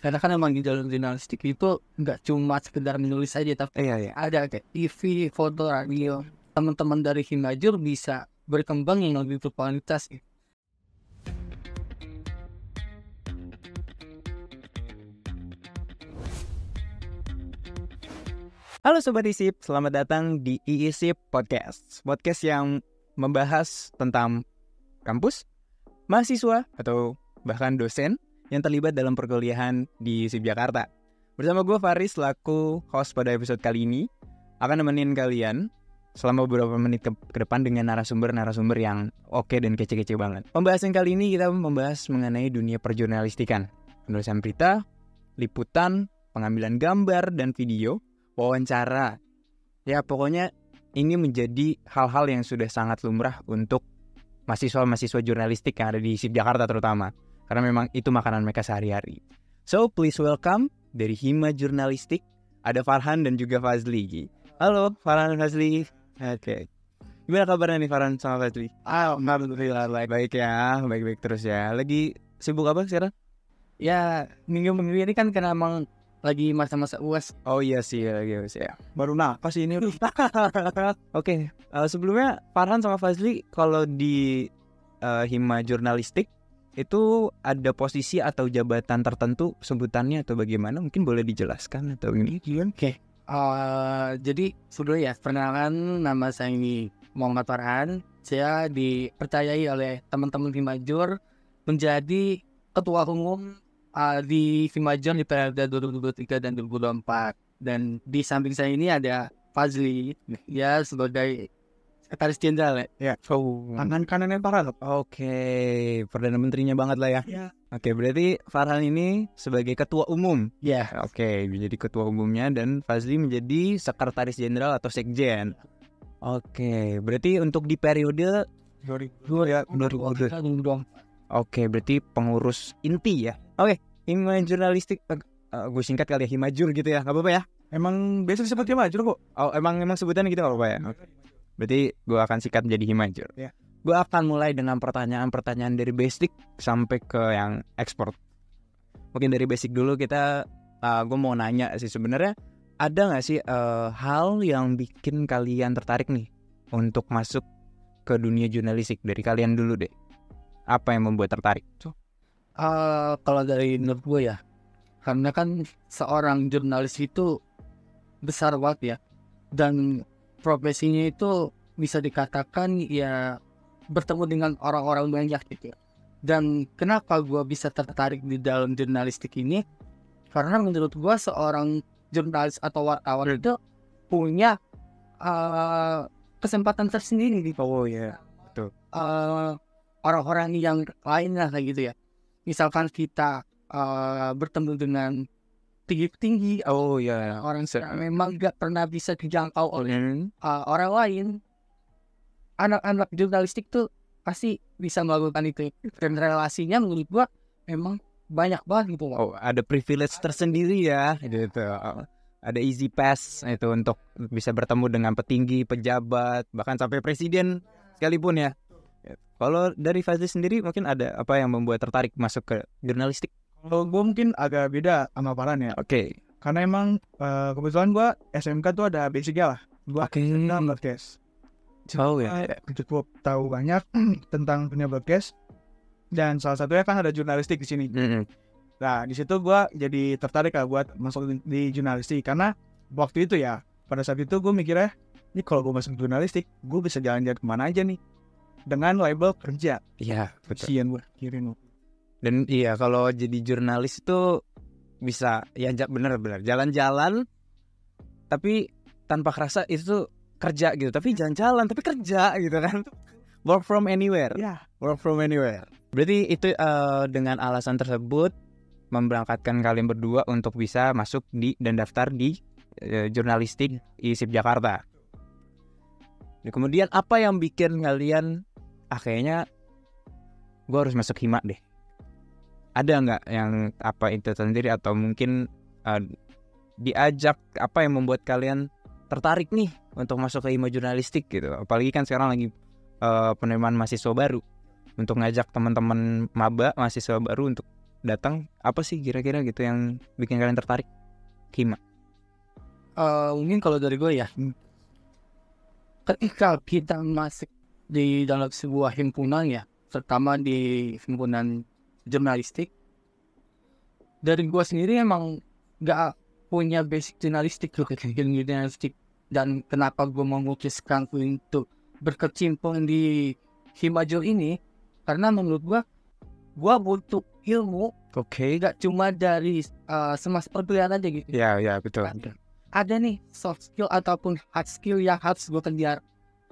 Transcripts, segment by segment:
Karena kan emang di dalam jurnalistik itu nggak cuma sekedar menulis aja, tapi ada kayak TV, foto, radio. Teman-teman dari Himajur bisa berkembang yang lebih berkualitas. Halo Sobat ISIP, selamat datang di IISIP Podcast. Podcast yang membahas tentang kampus, mahasiswa, atau bahkan dosen yang terlibat dalam perkuliahan di ISIP Jakarta. Bersama gue Faris, selaku host pada episode kali ini, akan nemenin kalian selama beberapa menit ke depan dengan narasumber-narasumber yang oke dan kece-kece banget. Pembahasan kali ini kita membahas mengenai dunia perjurnalistikan, penulisan berita, liputan, pengambilan gambar dan video, wawancara. Ya pokoknya ini menjadi hal-hal yang sudah sangat lumrah untuk mahasiswa-mahasiswa jurnalistik yang ada di ISIP Jakarta terutama. Karena memang itu makanan mereka sehari-hari. So please welcome dari Hima Jurnalistik, ada Farhan dan juga Fazli. Halo Farhan dan Fazli. Oke. Gimana kabarnya nih Farhan sama Fazli? Alhamdulillah Baik ya, baik-baik terus ya. Lagi sibuk apa sekarang? Ya, minggu-minggu ini kan karena emang lagi masa-masa UAS. Oh iya sih, lagi ya. Baru napas ini. Oke, sebelumnya Farhan sama Fazli kalau di Hima Jurnalistik itu ada posisi atau jabatan tertentu sebutannya atau bagaimana? Mungkin boleh dijelaskan atau ini? Oke. Jadi sebelumnya ya, perkenalkan nama saya ini Muhammad Farhan. Saya dipercayai oleh teman-teman Himajur menjadi ketua umum di Himajur di periode 2023 dan 2024. Dan di samping saya ini ada Fazli, ya sebagai sekretaris jenderal ya. Tangan kanannya Farhan. Oke, Perdana Menterinya banget lah ya. Ya. Oke, berarti Farhan ini sebagai ketua umum. Ya. Oke, menjadi ketua umumnya dan Fazli menjadi sekretaris jenderal atau sekjen. Oke, berarti untuk di periode 2023. Oke, berarti pengurus inti ya. Oke, Hima Jurnalistik, gue singkat kali ya, Himajur gitu ya, nggak apa-apa ya? Emang biasa disebut Himajur kok. Oh, emang sebutannya gitu nggak apa-apa ya? Oke. Berarti gue akan singkat menjadi Himajur. Ya. Gue akan mulai dengan pertanyaan-pertanyaan dari basic sampai ke yang ekspor. Mungkin dari basic dulu gue mau nanya sih sebenarnya ada nggak sih hal yang bikin kalian tertarik nih untuk masuk ke dunia jurnalistik dari kalian dulu deh? Apa yang membuat tertarik? Kalau dari menurut gue ya, karena kan seorang jurnalis itu besar banget ya, dan profesinya itu bisa dikatakan ya bertemu dengan orang-orang banyak gitu. Dan kenapa gue bisa tertarik di dalam jurnalistik ini? Karena menurut gue seorang jurnalis atau wartawan itu punya kesempatan tersendiri gitu. Oh iya, betul. Orang-orang yang lain lah kayak gitu ya. Misalkan kita bertemu dengan tinggi-tinggi, Oh iya, orang yang memang gak pernah bisa dijangkau oleh orang lain. Anak-anak jurnalistik tuh pasti bisa melakukan itu. Dan relasinya menurut gua memang banyak banget gitu. Oh, ada privilege tersendiri ya gitu. Ada easy pass itu untuk bisa bertemu dengan petinggi, pejabat, bahkan sampai presiden sekalipun ya. Kalau dari Fazli sendiri mungkin ada apa yang membuat tertarik masuk ke jurnalistik? Kalau gue mungkin agak beda sama Farhan ya. Oke. Karena emang kebetulan gue SMK tuh ada basicnya lah. Gue tentang broadcast. Oh ya. Cukup tahu banyak tentang dunia broadcast. Dan salah satunya kan ada jurnalistik di sini. Nah di situ gue jadi tertarik lah buat masuk di jurnalistik. Karena waktu itu ya, pada saat itu gue mikirnya, ini kalau gue masuk jurnalistik, gue bisa jalan-jalan kemana aja nih dengan label kerja. Iya, betul. Kasian gue kirim. Dan iya kalau jadi jurnalis itu bisa ya benar-benar jalan-jalan tapi tanpa kerasa itu kerja gitu, tapi jalan-jalan tapi kerja gitu kan. Work from anywhere. Ya. Work from anywhere. Berarti itu dengan alasan tersebut memberangkatkan kalian berdua untuk bisa masuk di dan daftar di jurnalistik ISIP Jakarta. Dan kemudian apa yang bikin kalian kayaknya gue harus masuk Hima deh? Ada nggak yang apa itu sendiri atau mungkin diajak apa yang membuat kalian tertarik nih untuk masuk ke Hima Jurnalistik gitu? Apalagi kan sekarang lagi penerimaan mahasiswa baru, untuk ngajak teman-teman maba mahasiswa baru untuk datang, apa sih kira-kira gitu yang bikin kalian tertarik Hima? Mungkin kalau dari gue ya, ketika kita masuk di dalam sebuah himpunan ya, terutama di himpunan jurnalistik, dari gue sendiri emang gak punya basic jurnalistik dan kenapa gue memutuskan untuk berkecimpung di Himajur ini karena menurut gue butuh ilmu gak cuma dari semasa perkuliahan aja gitu. Ya betul. Ada nih soft skill ataupun hard skill yang harus gue kejar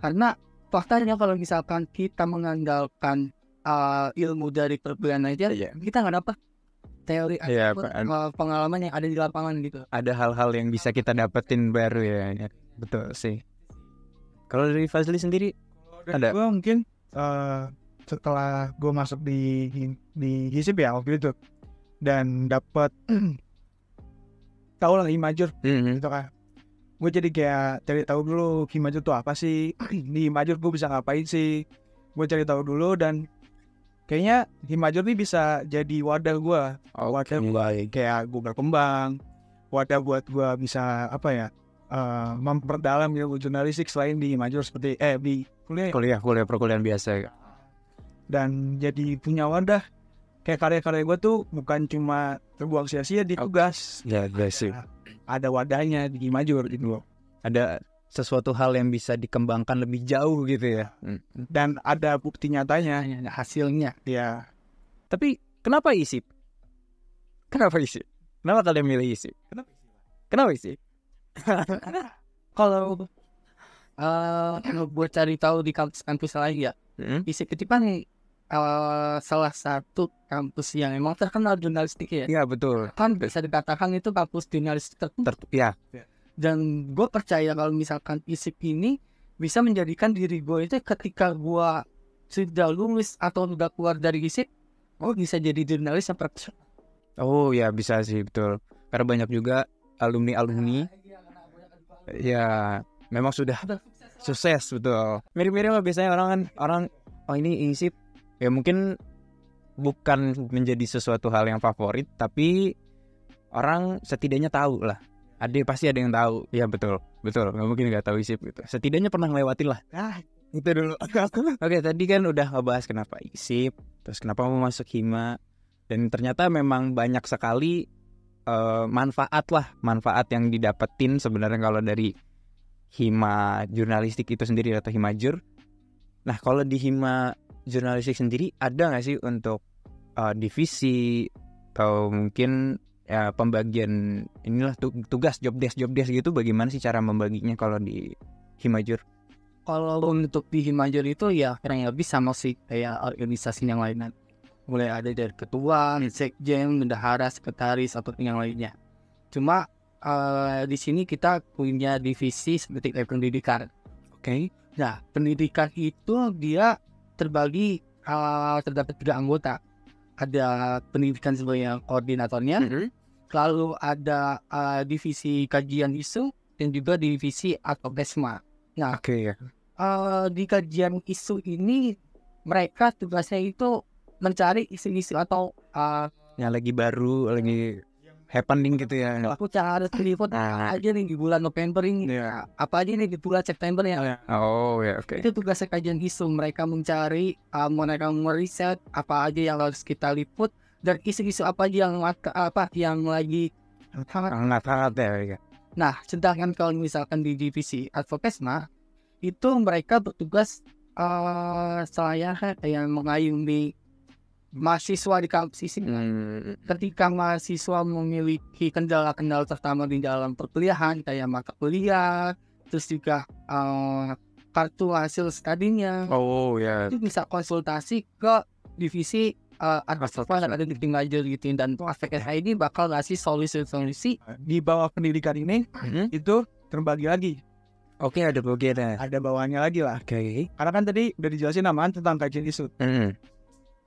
karena faktanya kalau misalkan kita mengandalkan ilmu dari perkuliahan aja, kita nggak dapat teori ataupun pengalaman yang ada di lapangan gitu. Ada hal-hal yang bisa kita dapetin baru ya. Betul sih. Kalau dari Fazli sendiri ada? Gue mungkin setelah gue masuk di HISIP ya waktu itu dan dapat tahu lah Himajur gitu kan. Gue jadi kayak cari tahu dulu Himajur tuh apa sih, di Himajur gue bisa ngapain sih. Gue cari tahu dulu dan kayaknya Himajur nih bisa jadi wadah gue, wadah kayak gue berkembang, wadah buat gue bisa memperdalam ilmu jurnalistik selain di Himajur seperti di kuliah perkuliahan biasa. Dan jadi punya wadah kayak karya-karya gue tuh bukan cuma terbuang sia-sia di tugas. Ya guys sih. Ada wadahnya di Himajur gitu. Ada sesuatu hal yang bisa dikembangkan lebih jauh gitu ya. Dan ada bukti nyatanya, hasilnya. Ya. Tapi kenapa ISIP? Kenapa kalian milih ISIP? Kenapa ISIP? Kalau gue cari tahu di kampus-kampus lain ya, ISIP itu kan salah satu kampus yang emang terkenal jurnalistik ya. Iya betul. Kan bisa dikatakan itu kampus jurnalistik tertentu. Ya. Dan gue percaya kalau misalkan ISIP ini bisa menjadikan diri gue itu ketika gue sudah lulus atau sudah keluar dari ISIP, bisa jadi jurnalis yang profesional. Oh ya bisa sih betul. Karena banyak juga alumni. Ya memang sudah sukses betul. Mirip-mirip lah biasanya orang ini ISIP. Ya mungkin bukan menjadi sesuatu hal yang favorit, tapi orang setidaknya tahu lah. Pasti ada yang tahu. Ya betul. Nggak mungkin nggak tahu ISIP gitu. Setidaknya pernah ngelewatin lah. Itu dulu. Oke, tadi kan udah ngebahas kenapa ISIP, terus kenapa mau masuk Hima, dan ternyata memang banyak sekali manfaat yang didapetin sebenarnya kalau dari Hima jurnalistik itu sendiri atau Himajur. Nah kalau di Hima jurnalistik sendiri ada nggak sih untuk divisi atau mungkin ya pembagian inilah tugas job desk gitu, bagaimana sih cara membaginya kalau di Himajur? Kalau untuk di Himajur itu ya kurang lebih sama sih kayak organisasi yang lainnya. Mulai ada dari ketua, sekjen, bendahara, sekretaris atau yang lainnya. Cuma di sini kita punya divisi seperti pendidikan. Oke. Nah pendidikan itu dia terbagi terdapat 3 anggota. Ada pendidikan sebagai koordinatornya, lalu ada divisi kajian isu dan juga divisi advokesma. Nah, di kajian isu ini mereka tugasnya itu mencari isu-isu atau yang lagi baru, lagi happening gitu ya. Aku cari telepon aja nih di bulan November ini. Apa aja nih di bulan September ya. Itu tugas kajian isu. Mereka mencari, mereka meriset apa aja yang harus kita liput dan isu-isu apa aja yang lagi hangat ya. Nah, sedangkan kalau misalkan di divisi advokesma itu mereka bertugas selayaknya kayak mengayomi mahasiswa di kampus ini. Ketika mahasiswa memiliki kendala-kendala terutama di dalam perkuliahan kayak mata kuliah, terus juga kartu hasil studinya, itu bisa konsultasi ke divisi advokasi yang ada di Himajur gitu, dan advokasi ini bakal ngasih solusi di bawah pendidikan ini. Itu terbagi lagi. Ada bagiannya. Ada bawahnya lagi lah. Karena kan tadi udah dijelasin namaan tentang kajian isu.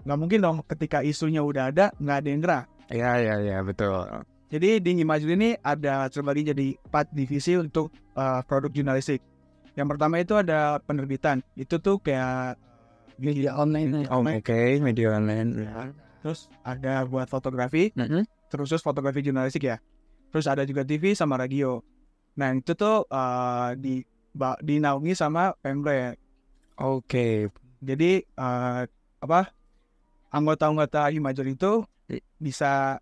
Nggak mungkin dong ketika isunya udah ada nggak ada yang gerak. Iya betul. Jadi di Himajur ini ada terbagi jadi 4 divisi untuk produk jurnalistik. Yang pertama itu ada penerbitan. Itu tuh kayak media online. Media online. terus ada buat fotografi, terus fotografi jurnalistik ya. Terus ada juga TV sama radio. Nah itu tuh dinaungi sama Pemret. Oke. Jadi anggota-anggota Himajur itu bisa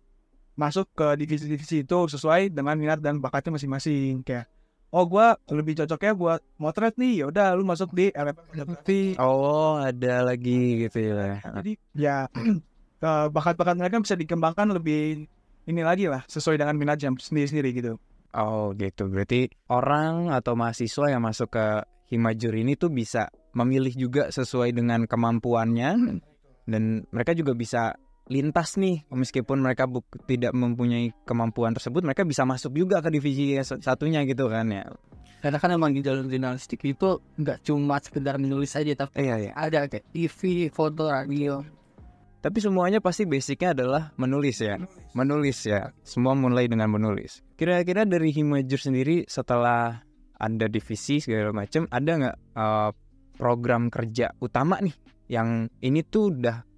masuk ke divisi-divisi itu sesuai dengan minat dan bakatnya masing-masing. Kayak, gue lebih cocoknya buat motret nih, yaudah lu masuk di LFM fotografi. Oh, ada lagi gitu ya. Jadi ya bakat-bakat mereka bisa dikembangkan lebih ini lagi lah, sesuai dengan minatnya sendiri-sendiri gitu. Oh gitu, berarti orang atau mahasiswa yang masuk ke Himajur ini tuh bisa memilih juga sesuai dengan kemampuannya, dan mereka juga bisa lintas nih, meskipun mereka tidak mempunyai kemampuan tersebut, mereka bisa masuk juga ke divisi satunya gitu kan ya. Karena kan emang di dalam jurnalistik itu nggak cuma sekedar menulis aja, tapi ada kayak TV, foto, radio. Tapi semuanya pasti basicnya adalah menulis ya. Semua mulai dengan menulis. Kira-kira dari Himajur sendiri setelah ada divisi segala macam, ada nggak program kerja utama nih yang ini tuh udah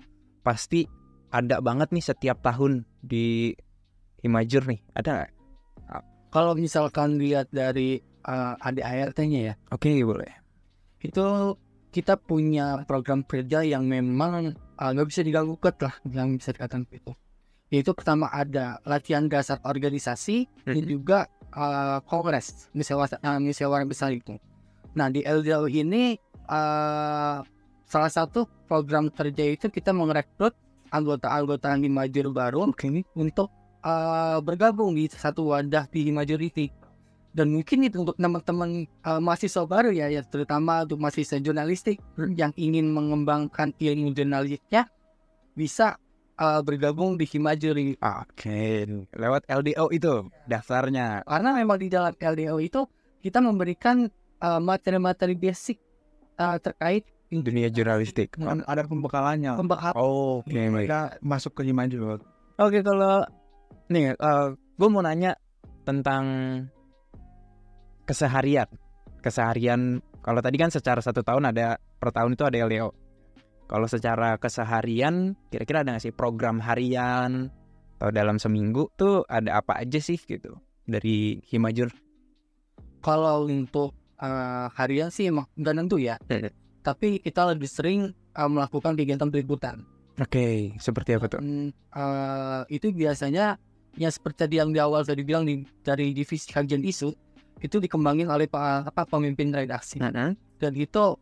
pasti ada banget nih setiap tahun di Himajur nih, ada nggak? Kalau misalkan lihat dari ADART-nya ya, Oke, boleh. itu kita punya program kerja yang memang nggak bisa diganggukan lah, yang bisa dikatakan itu. Yaitu pertama ada latihan dasar organisasi dan juga kongres musyawarah besar itu. Nah di LDO ini salah satu program kerja itu kita merekrut anggota-anggota Himajur baru untuk bergabung di satu wadah di Himajur ini. Dan mungkin itu untuk teman-teman mahasiswa baru ya terutama untuk mahasiswa jurnalistik yang ingin mengembangkan ilmu jurnalistiknya bisa bergabung di Himajur ini. Oke, lewat LDO itu daftarnya. Karena memang di dalam LDO itu kita memberikan materi-materi basic terkait dunia jurnalistik. Ada pembekalannya. Oke, baik. Kita masuk ke Himajur. Oke, kalau nih gue mau nanya tentang keseharian. Kalau tadi kan secara 1 tahun ada per tahun itu ada LDO. Kalau secara keseharian kira-kira ada nggak sih program harian atau dalam seminggu tuh ada apa aja sih gitu dari Himajur? Kalau untuk harian sih emang nggak nentu ya. Tapi kita lebih sering melakukan kegiatan peliputan. Oke, seperti apa tuh? Itu biasanya yang seperti yang di awal tadi bilang dari divisi kajian isu itu dikembangin oleh pemimpin redaksi. Dan itu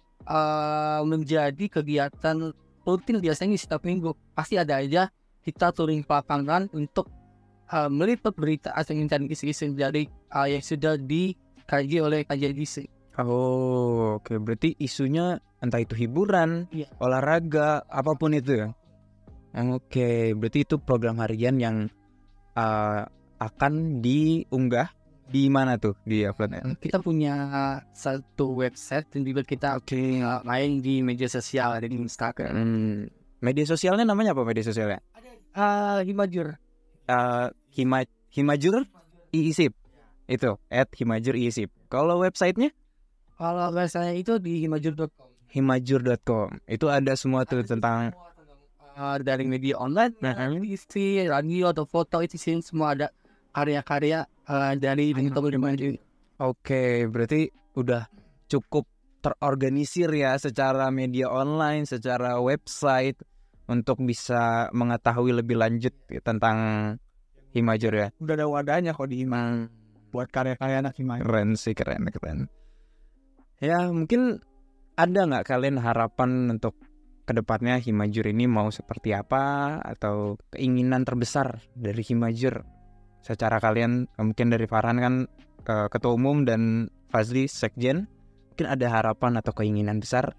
menjadi kegiatan rutin biasanya setiap minggu. Pasti ada aja kita turun ke lapangan untuk meliput berita atau mencari isu-isu dari yang sudah dikaji oleh kajian isu. Oh, oke. Berarti isunya entah itu hiburan, olahraga, apapun itu ya. Oke, berarti itu program harian yang akan diunggah di mana tuh di uploadnya? Kita punya satu website dan juga kita main di media sosial, ada di Instagram. Media sosialnya namanya apa media sosialnya? Himajur. Himajur IISIP. Itu @Himajur IISIP. Kalau websitenya? Kalau website itu di himajur.com. Himajur.com. Itu ada semua tuh tentang dari media online, TV, radio atau foto itu sih semua ada karya-karya dari teman-teman Himajur. Oke, berarti udah cukup terorganisir ya secara media online, secara website untuk bisa mengetahui lebih lanjut tentang Himajur ya. Udah ada wadahnya kok di Himajur buat karya-karya anak Himajur. Keren sih, keren. Ya mungkin ada nggak kalian harapan untuk kedepannya Himajur ini mau seperti apa, atau keinginan terbesar dari Himajur secara kalian? Mungkin dari Farhan kan ketua umum dan Fazli sekjen, mungkin ada harapan atau keinginan besar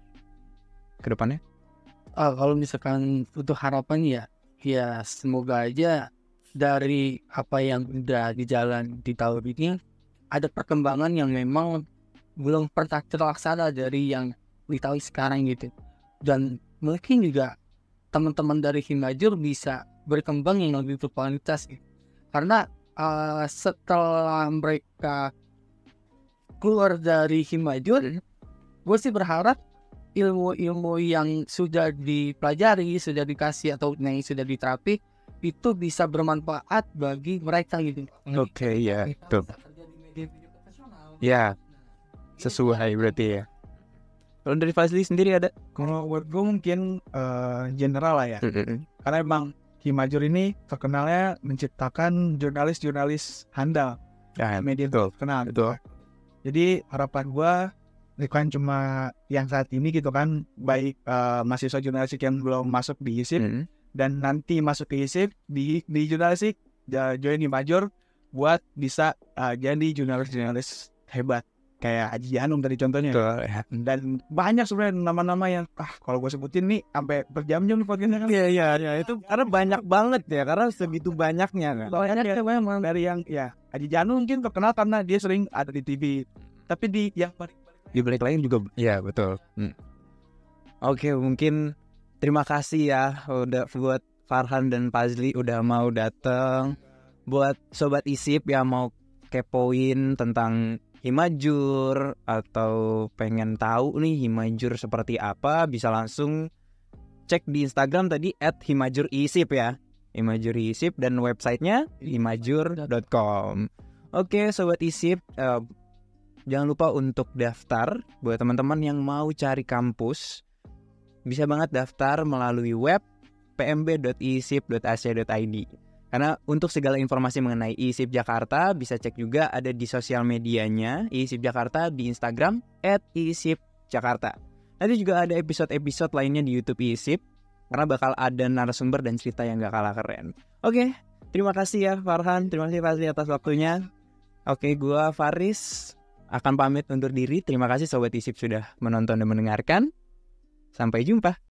kedepannya? Kalau misalkan untuk harapan ya semoga aja dari apa yang udah di jalan di tahun ini ada perkembangan yang memang belum pernah terlaksana dari yang di tahun sekarang gitu. Dan mungkin juga teman-teman dari Himajur bisa berkembang yang lebih berkualitas gitu. Karena setelah mereka keluar dari Himajur, gue sih berharap ilmu-ilmu yang sudah dipelajari, sudah dikasih atau yang sudah diterapi itu bisa bermanfaat bagi mereka gitu. Oke, ya, Mereka betul. bisa kerja di media-media profesional. Ya, Nah, sesuai berarti ya. Kalau dari Fazli sendiri ada? Kalau buat gue mungkin general lah ya. Karena emang Himajur ini terkenalnya menciptakan jurnalis-jurnalis handal Ya, media betul. terkenal. Betul. Jadi harapan gue bukan cuma yang saat ini gitu kan, baik mahasiswa jurnalistik yang belum masuk di ISIP dan nanti masuk ke ISIP di jurnalistik join Himajur buat bisa jadi jurnalis hebat kayak Haji Janung tadi contohnya. Betul, ya. Dan banyak sebenarnya nama-nama yang kalau gue sebutin nih sampai berjam-jam nih podcastnya kan. Iya, itu karena banyak banget ya, karena segitu banyaknya kan. Banyak ya memang dari yang ya Haji Janung mungkin terkenal karena dia sering ada di TV. Tapi di yang Di balik lain juga, ya betul. Oke, mungkin terima kasih ya udah buat Farhan dan Fazli udah mau datang. Buat sobat ISIP yang mau kepoin tentang Himajur atau pengen tahu nih Himajur seperti apa, bisa langsung cek di Instagram tadi @himajur_isip ya. Himajur ISIP dan websitenya himajur.com. Oke, sobat ISIP, jangan lupa untuk daftar buat teman-teman yang mau cari kampus. Bisa banget daftar melalui web pmb.isip.ac.id. Karena untuk segala informasi mengenai ISIP Jakarta bisa cek juga ada di sosial medianya ISIP Jakarta di Instagram @isipjakarta. Nanti juga ada episode-episode lainnya di YouTube ISIP karena bakal ada narasumber dan cerita yang gak kalah keren. Oke, terima kasih ya Farhan, terima kasih Fazli atas waktunya. Oke, gua Faris akan pamit undur diri. Terima kasih sobat ISIP sudah menonton dan mendengarkan. Sampai jumpa.